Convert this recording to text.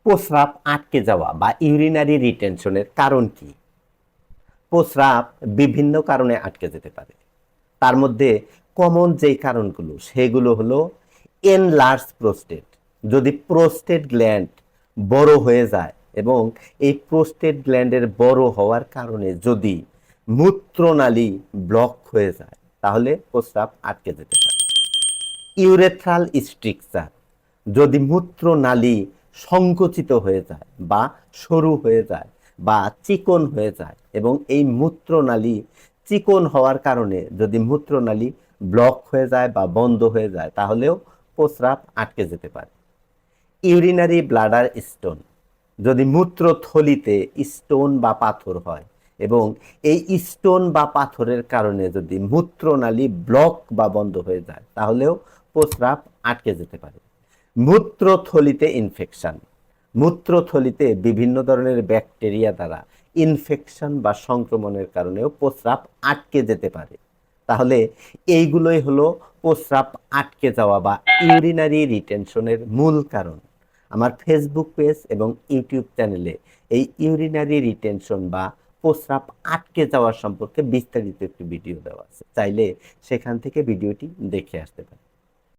প্রস্রাব আটকে যাওয়া বা ইউরিনারি রিটেনশনের কারণ কি? প্রস্রাব বিভিন্ন কারণে আটকে যেতে পারে। তার মধ্যে কমন যেই কারণগুলো সেগুলো হলো এনলার্জ প্রোস্টেট। যদি প্রোস্টেট গ্ল্যান্ড বড় হয়ে যায় এবং এই প্রোস্টেট গ্ল্যান্ডের বড় হওয়ার কারণে যদি মূত্রনালী ব্লক হয়ে যায় তাহলে প্রস্রাব আটকে যেতে পারে। ইউরেথ্রাল স্ট্রিকচার, যদি মূত্রনালী সংকুচিত হয়ে যায় বা সরু হয়ে যায় বা চিকন হয়ে যায় এবং এই মূত্রনালী চিকন হওয়ার কারণে যদি মূত্রনালী ব্লক হয়ে যায় বা বন্ধ হয়ে যায় তাহলেও প্রস্রাব আটকে যেতে পারে। ইউরিনারি ব্লাডার স্টোন, যদি মূত্রথলিতে স্টোন বা পাথর হয় এবং এই স্টোন বা পাথরের কারণে যদি মূত্রনালী ব্লক বা বন্ধ হয়ে যায় তাহলেও প্রস্রাব আটকে যেতে পারে। মূত্রথলিতে ইনফেকশন, মূত্রথলিতে বিভিন্ন ধরনের ব্যাকটেরিয়া দ্বারা ইনফেকশন বা সংক্রমণের কারণেও প্রস্রাব আটকে যেতে পারে। তাহলে এইগুলোই হলো প্রস্রাব আটকে যাওয়া বা ইউরিনারি রিটেনশনের মূল কারণ। আমার ফেসবুক পেজ এবং ইউটিউব চ্যানেলে এই ইউরিনারি রিটেনশন বা প্রস্রাব আটকে যাওয়া সম্পর্কে বিস্তারিত একটি ভিডিও দেওয়া আছে, চাইলে সেখান থেকে ভিডিওটি দেখে আসতে পারেন।